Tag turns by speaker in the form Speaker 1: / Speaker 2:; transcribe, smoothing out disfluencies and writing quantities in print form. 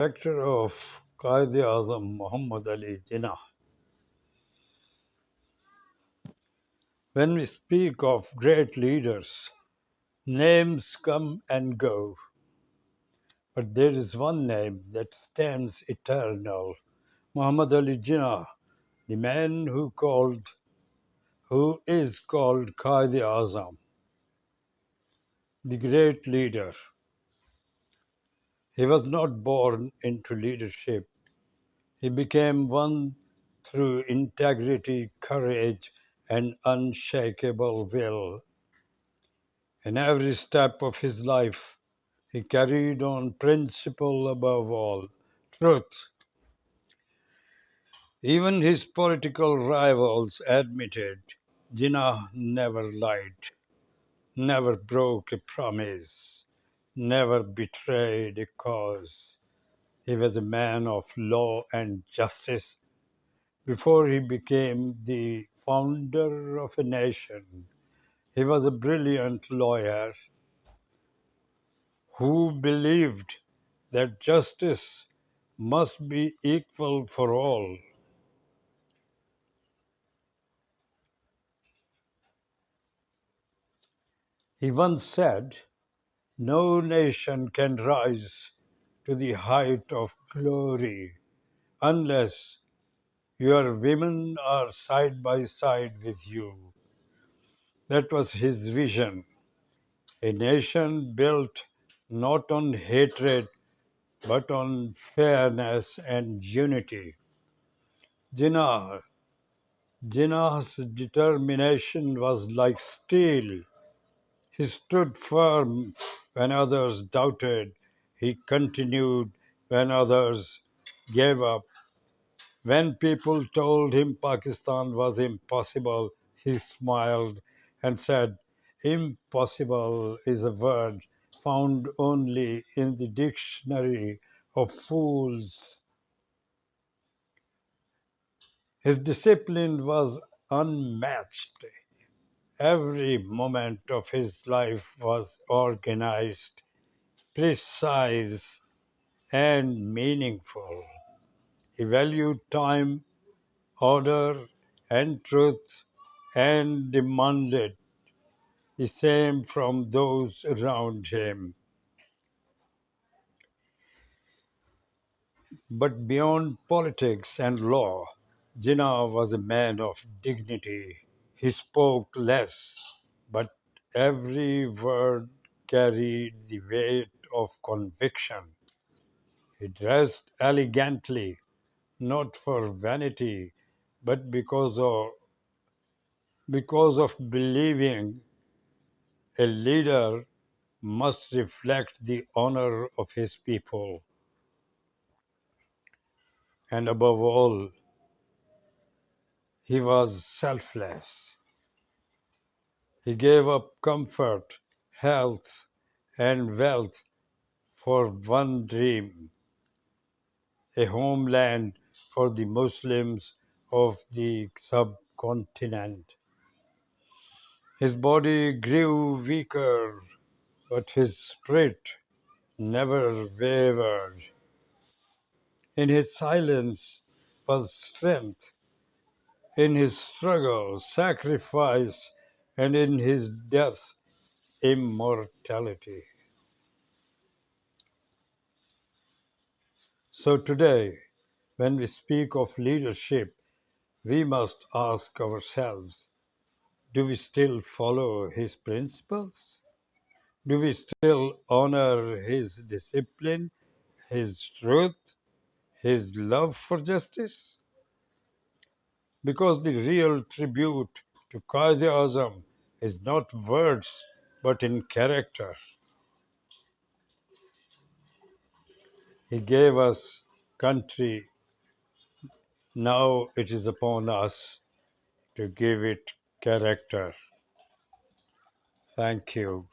Speaker 1: Director of Quaid-e-Azam Muhammad Ali Jinnah. When we speak of great leaders, names come and go, but there is one name that stands eternal: Muhammad Ali Jinnah, the man who is called Quaid-e-Azam, the great leader. He was not born into leadership. He became one through integrity, courage, and unshakable will. In every step of his life, he carried on principle above all, truth. Even his political rivals admitted Jinnah never lied, never broke a promise, never betrayed a cause. He was a man of law and justice before he became the founder of a nation. He was a brilliant lawyer who believed that justice must be equal for all. He once said, "No nation can rise to the height of glory unless your women are side by side with you." That was his vision, a nation built not on hatred but on fairness and unity. Jinnah, Jinnah's determination was like steel. He stood firm when others doubted. He continued when others gave up. When people told him Pakistan was impossible, he smiled and said, "Impossible is a word found only in the dictionary of fools." His discipline was unmatched. Every moment of his life was organized, precise, and meaningful. He valued time, order, and truth, and demanded the same from those around him. But beyond politics and law, Jinnah was a man of dignity. He spoke less, but every word carried the weight of conviction. He dressed elegantly, not for vanity, but because of believing a leader must reflect the honor of his people. And above all, he was selfless. He gave up comfort, health, and wealth for one dream: a homeland for the Muslims of the subcontinent. His body grew weaker, but his spirit never wavered. In his silence was strength, in his struggle, sacrifice, and in his death, immortality. So today, when we speak of leadership, we must ask ourselves, do we still follow his principles? Do we still honor his discipline, his truth, his love for justice? Because the real tribute to Quaid-e-Azam is not words but in character. He gave us country. Now it is upon us to give it character. Thank you.